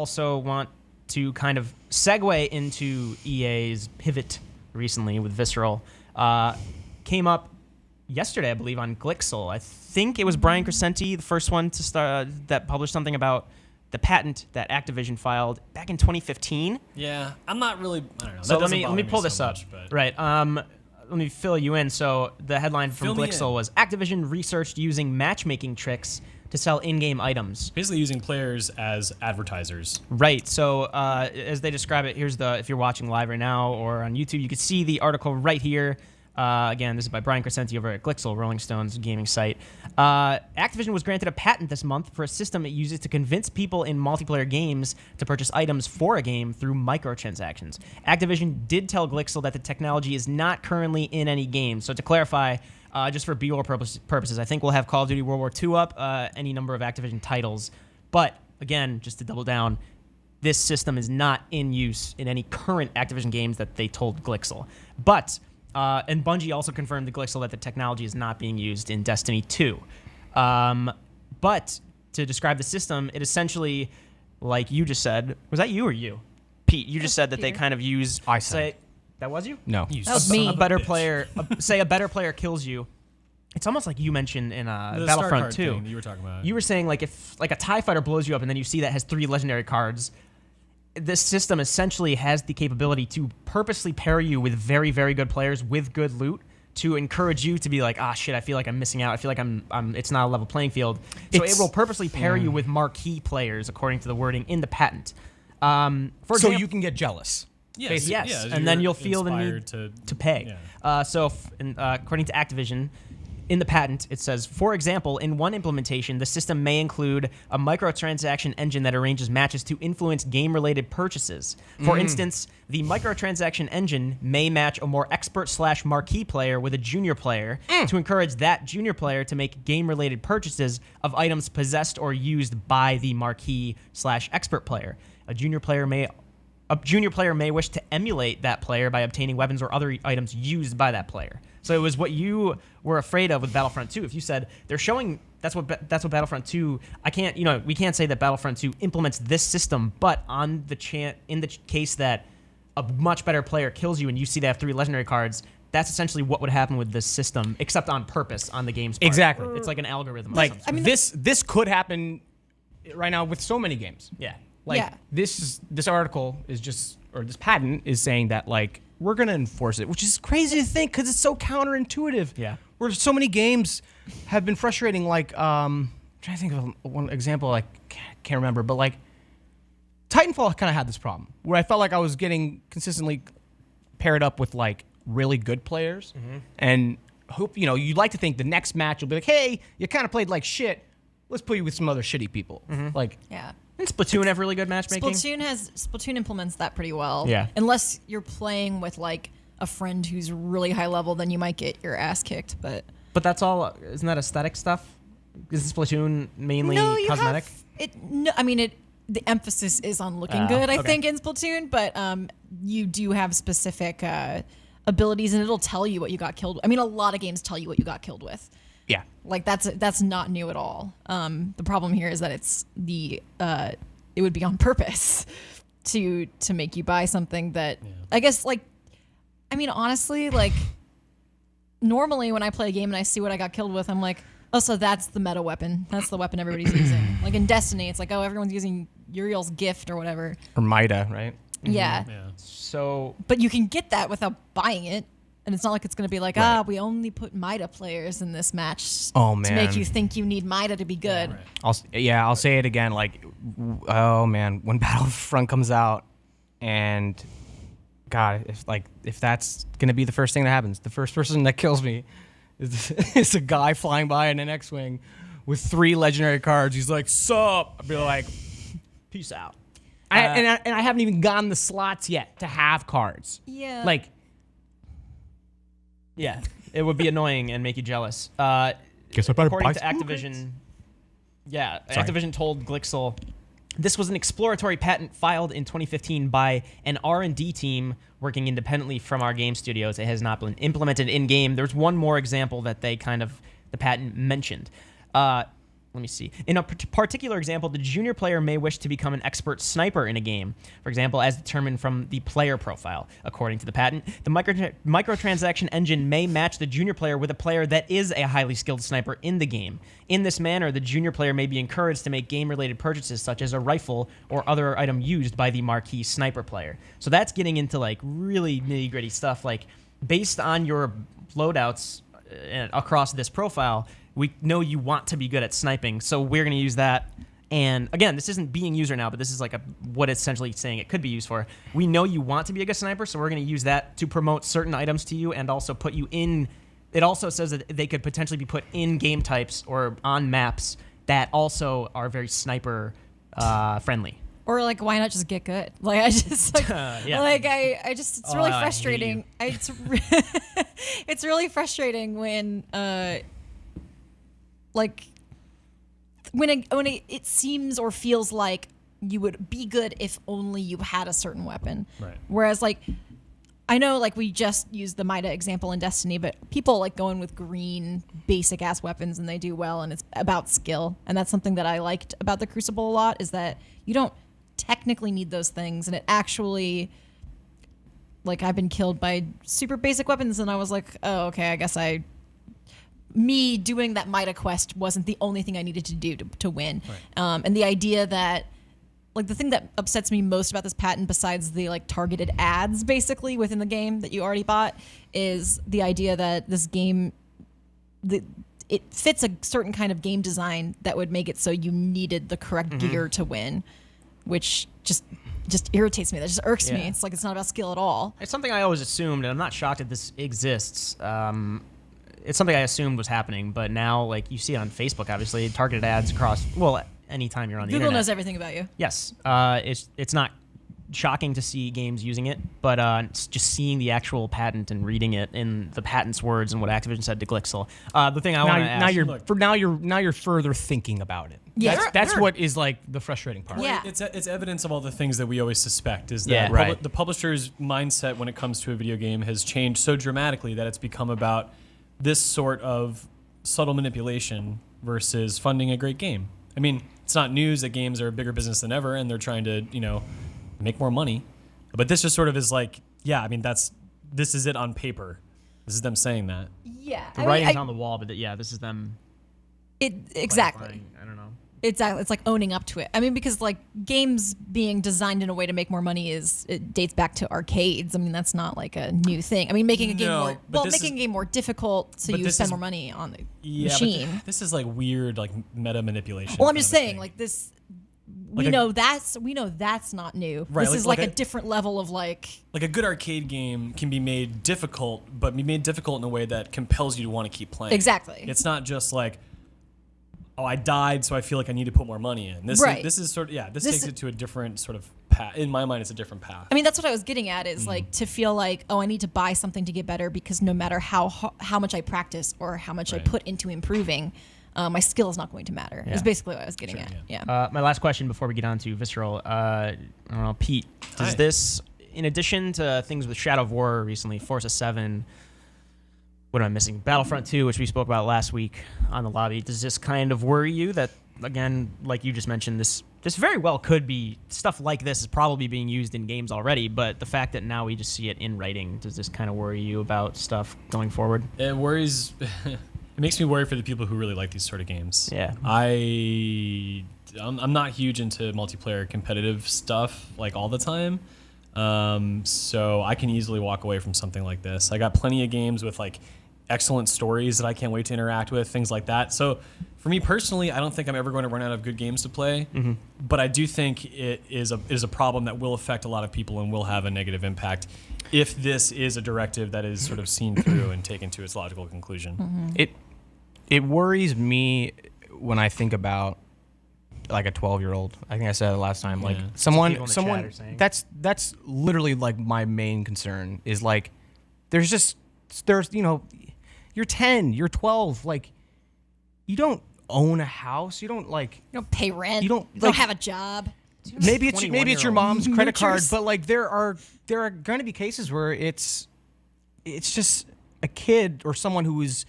also want to kind of segue into EA's pivot recently with Visceral. Came up yesterday, I believe, on Glixel. I think it was Brian Crescenti, the first one to start that published something about the patent that Activision filed back in 2015. Yeah, I'm not really. I don't know. So let me pull this up. But. Right. Let me fill you in. So the headline from Glixel was Activision researched using matchmaking tricks to sell in-game items. Basically using players as advertisers. Right. So as they describe it, here's if you're watching live right now or on YouTube, you can see the article right here. Again, this is by Brian Crescenti over at Glixel, Rolling Stone's gaming site. Activision was granted a patent this month for a system it uses to convince people in multiplayer games to purchase items for a game through microtransactions. Activision did tell Glixel that the technology is not currently in any games. So to clarify, just for B-roll purposes, I think we'll have Call of Duty World War II up, any number of Activision titles. But again, just to double down, this system is not in use in any current Activision games that they told Glixel. But and Bungie also confirmed to Glixel that the technology is not being used in Destiny 2. But to describe the system, it essentially, like you just said, was that you or you? Pete, you just said that they kind of use... I said. That was you? No. That was me. A better player, say a better player kills you. It's almost like you mentioned in Battlefront 2. You were talking about. You were saying like if like a TIE fighter blows you up and then you see that has 3 legendary cards, this system essentially has the capability to purposely pair you with very, very good players with good loot to encourage you to be like, shit, I feel like I'm missing out. I feel like I'm it's not a level playing field. So it will purposely pair you with marquee players according to the wording in the patent. For example, you can get jealous. Yes, Yeah, and then you'll feel the need to pay. Yeah. According to Activision, in the patent, it says, for example, in one implementation, the system may include a microtransaction engine that arranges matches to influence game-related purchases. For instance, the microtransaction engine may match a more expert/marquee player with a junior player to encourage that junior player to make game-related purchases of items possessed or used by the marquee/expert player. A junior player may wish to emulate that player by obtaining weapons or other items used by that player. So it was what you were afraid of with Battlefront 2. If you said they're showing that's what Battlefront 2, we can't say that Battlefront 2 implements this system, but in the case that a much better player kills you and you see they have 3 legendary cards, that's essentially what would happen with this system, except on purpose on the game's part. Exactly. It's like an algorithm. Like or something. this could happen right now with so many games. Yeah. This article is just, or this patent is saying that like we're gonna enforce it, which is crazy to think because it's so counterintuitive. Yeah. Where so many games have been frustrating. Like I'm trying to think of one example. Like can't remember, but like Titanfall kind of had this problem where I felt like I was getting consistently paired up with like really good players, and hope you'd like to think the next match will be like, hey, you kind of played like shit. Let's put you with some other shitty people. Like Yeah. And Splatoon have really good matchmaking. Splatoon implements that pretty well. Yeah. Unless you're playing with like a friend who's really high level, then you might get your ass kicked. But that's all. Isn't that aesthetic stuff? Is Splatoon mainly cosmetic? The emphasis is on looking good, I think, in Splatoon. But you do have specific abilities, and it'll tell you what you got killed with. I mean, a lot of games tell you what you got killed with. yeah. Like that's not new at all. The problem here is that it's it would be on purpose to make you buy something that I guess honestly, like normally when I play a game and I see what I got killed with, I'm like, oh, so that's the meta weapon. That's the weapon everybody's using. Like in Destiny, it's like, oh, everyone's using Uriel's gift or whatever. Or Mida, right? Yeah. So, but you can get that without buying it. And it's not like it's going to be like, we only put Mida players in this match to make you think you need Mida to be good. Yeah, right. I'll say it again. Like, oh man, when Battlefront comes out, and God, if that's going to be the first thing that happens, the first person that kills me is a guy flying by in an X-wing with 3 legendary cards. He's like, "Sup?" I'll be like, peace out. And I haven't even gotten the slots yet to have cards. Yeah. Like. Yeah, it would be annoying and make you jealous. Guess I better according buy to Activision, Sorry. Activision told Glixel this was an exploratory patent filed in 2015 by an R&D team working independently from our game studios. It has not been implemented in-game. There's one more example that the patent mentioned. let me see. In a particular example, the junior player may wish to become an expert sniper in a game, for example, as determined from the player profile. According to the patent, the microtransaction engine may match the junior player with a player that is a highly skilled sniper in the game. In this manner, the junior player may be encouraged to make game-related purchases such as a rifle or other item used by the marquee sniper player. So that's getting into like really nitty-gritty stuff. Like based on your loadouts across this profile, we know you want to be good at sniping, so we're going to use that. And again, this isn't being used right now, but this is like what it's essentially saying it could be used for. We know you want to be a good sniper, so we're going to use that to promote certain items to you and also put you in. It also says that they could potentially be put in game types or on maps that also are very sniper friendly. Or like, why not just get good? Like, I just like, I just, it's really frustrating. It's really frustrating when, like, when it seems or feels like you would be good if only you had a certain weapon. Right. Whereas, like, I know, like, we just used the Mida example in Destiny, but people like going with green basic ass weapons and they do well, and it's about skill. And that's something that I liked about the Crucible a lot, is that you don't technically need those things, and it actually, like, I've been killed by super basic weapons and I was like, oh, okay, I guess me doing that Mida quest wasn't the only thing I needed to do to win. Right. And the idea that, like, the thing that upsets me most about this patent, besides the like targeted ads basically within the game that you already bought, is the idea that this game, it fits a certain kind of game design that would make it so you needed the correct gear to win, which just irritates me. That just irks me. It's like, it's not about skill at all. It's something I always assumed, and I'm not shocked that this exists. It's something I assumed was happening, but now, like, you see it on Facebook, obviously, targeted ads across, well, anytime you're on the Google internet. knows everything about you. Yes. It's not shocking to see games using it, but it's just seeing the actual patent and reading it in the patent's words and what Activision said to Glixel. The thing I want to ask... Now you're further thinking about it. Yeah. That's what is like the frustrating part. Yeah. It's evidence of all the things that we always suspect, is that the publisher's mindset when it comes to a video game has changed so dramatically that it's become about this sort of subtle manipulation versus funding a great game. I mean, it's not news that games are a bigger business than ever and they're trying to, make more money. But this just sort of is like, yeah, I mean, this is it on paper. This is them saying that. Yeah. The writing's on the wall, but this is them... Exactly. I don't know. Exactly. It's like owning up to it. I mean, because like games being designed in a way to make more money it dates back to arcades. I mean, that's not like a new thing. I mean, making a game more difficult so you spend more money on the machine. But this is like weird, like meta manipulation. Well, I'm just saying, like this. We know that's not new. Right, this is like a different level of like a good arcade game can be made difficult, but be made difficult in a way that compels you to want to keep playing. Exactly. It's not just like, oh, I died, so I feel like I need to put more money in. This is sort of, this takes it to a different sort of path. In my mind, it's a different path. I mean, that's what I was getting at, is like to feel like, oh, I need to buy something to get better, because no matter how much I practice or how much I put into improving, my skill is not going to matter. Is basically what I was getting at. Yeah. My last question before we get on to Visceral, I don't know, Pete, does this, in addition to things with Shadow of War recently, Forza 7, what am I missing? Battlefront 2, which we spoke about last week on the lobby. Does this kind of worry you that, again, like you just mentioned, this very well could be, stuff like this is probably being used in games already, but the fact that now we just see it in writing, does this kind of worry you about stuff going forward? It worries. It makes me worry for the people who really like these sort of games. Yeah. I'm not huge into multiplayer competitive stuff like all the time. So I can easily walk away from something like this. I got plenty of games with like excellent stories that I can't wait to interact with, things like that. So for me personally, I don't think I'm ever going to run out of good games to play, but I do think it is a problem that will affect a lot of people and will have a negative impact if this is a directive that is sort of seen through and taken to its logical conclusion. It worries me when I think about like a 12-year-old. I think I said it last time. Like someone that's literally like my main concern is like there's you're 10, you're 12, like you don't own a house, you don't pay rent, you don't have a job. Maybe it's your mom's credit card, but like there are going to be cases where it's just a kid or someone who is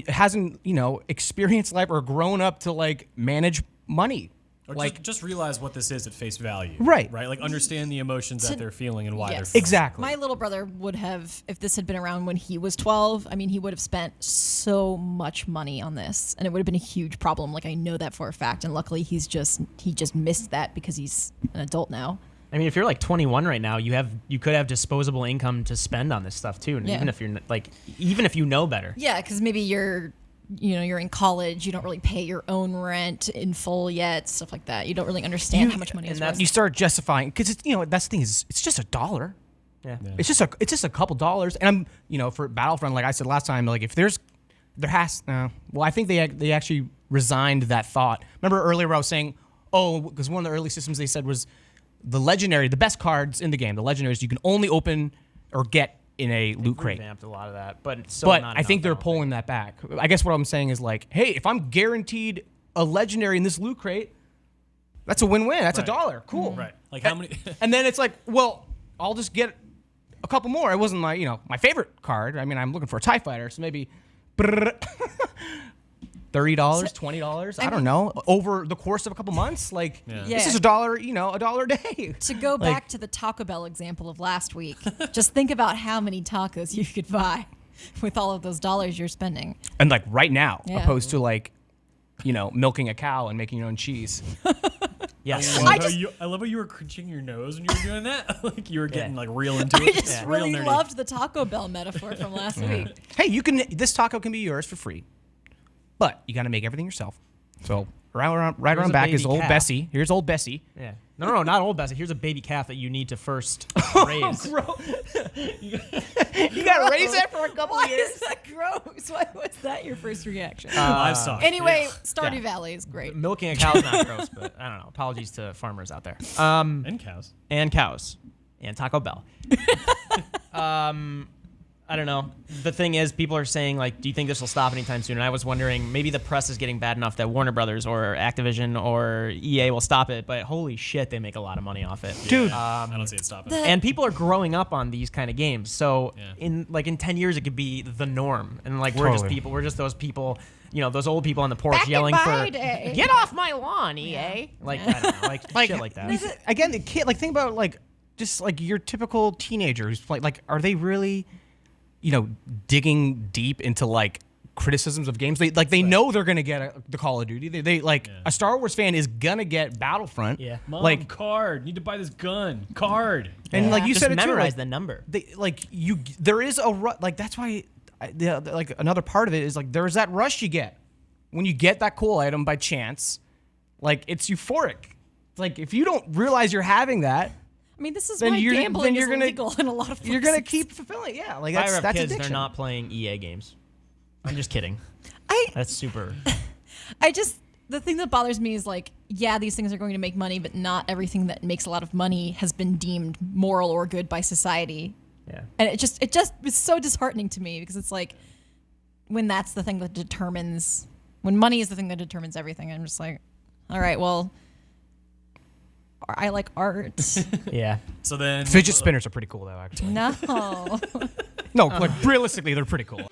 hasn't, experienced life or grown up to like manage money. Or Like just realize what this is at face value. Right. Right. Like understand the emotions that they're feeling and why they're Yes. feeling. exactly. My little brother would have, if this had been around when he was 12, I mean, he would have spent so much money on this, and it would have been a huge problem. Like, I know that for a fact, and luckily he just missed that because he's an adult now. I mean, if you're like 21 right now, you could have disposable income to spend on this stuff too, and Yeah. even if you know better. Yeah, because maybe you're in college, you don't really pay your own rent in full yet, stuff like that. You don't really understand how much money is worth. You start justifying because it's that's the thing is it's just $1. Yeah. It's just a couple dollars, and I'm for Battlefront, like I said last time, like if there has I think they actually resigned that thought. Remember earlier where I was saying, because one of the early systems they said was the best cards in the game, the legendaries you can only open or get in a loot crate. Revamped a lot of that, but it's But not I think enough, they're don't pulling that back. I guess what I'm saying is like, hey, if I'm guaranteed a legendary in this loot crate, that's a win-win. That's Right. $1. Cool. Right. Like how many? And then it's like, well, I'll just get a couple more. It wasn't my favorite card. I mean, I'm looking for a TIE fighter, so maybe $30, $20. I don't know. Over the course of a couple months, like this is $1, $1 a day. To go back to the Taco Bell example of last week, just think about how many tacos you could buy with all of those dollars you're spending. And like right now, Yeah. opposed to like, milking a cow and making your own cheese. Yes. I love how you were crunching your nose when you were doing that. Like you were getting like real into I it. just Real really nerdy. loved the Taco Bell metaphor from last week. Hey, this taco can be yours for free, but you got to make everything yourself. So right around a back is baby old calf. Bessie. Here's old Bessie. Yeah. No, not old Bessie. Here's a baby calf that you need to first raise. Bro, you got to raise that for a couple Why years. is that gross? Why was that your first reaction? Livestock. Anyway, Stardew yeah. Valley is great. Milking a cow is not gross, but I don't know. Apologies to farmers out there. And cows. And cows. And Taco Bell. I don't know. The thing is, people are saying, like, do you think this will stop anytime soon? And I was wondering, maybe the press is getting bad enough that Warner Brothers or Activision or EA will stop it, but holy shit, they make a lot of money off it. Dude. I don't see it stopping. And people are growing up on these kind of games. So Yeah. in 10 years, it could be the norm. And like, we're Totally. just those people, those old people on the porch Back in yelling my for, day. get off my lawn, EA. Like, I don't know, like shit like that. Again, the kid, like, think about like just like your typical teenager who's like, are they really, digging deep into like criticisms of games? They know they're gonna get the Call of Duty. They a Star Wars fan is gonna get Battlefront. Yeah. Mom, Like, card. Need to buy this gun. Card. and like you Just said it too, memorize like, the number. there is like that's why like another part of it is like there's that rush you get when you get that cool item by chance. Like it's euphoric. It's like if you don't realize you're having that, I mean, this is then why you're gambling is gonna illegal in a lot of places. you're gonna keep fulfilling. Yeah, like If I ever that's have kids, addiction. they're not playing EA games. I'm just kidding. I That's super. the thing that bothers me is like, yeah, these things are going to make money, but not everything that makes a lot of money has been deemed moral or good by society. Yeah. And it just is so disheartening to me because it's like when that's the thing that determines, when money is the thing that determines everything, I'm just like, all right, well, I like art. Yeah. So then Fidget spinners are pretty cool though. Actually, No. no, like realistically, they're pretty cool.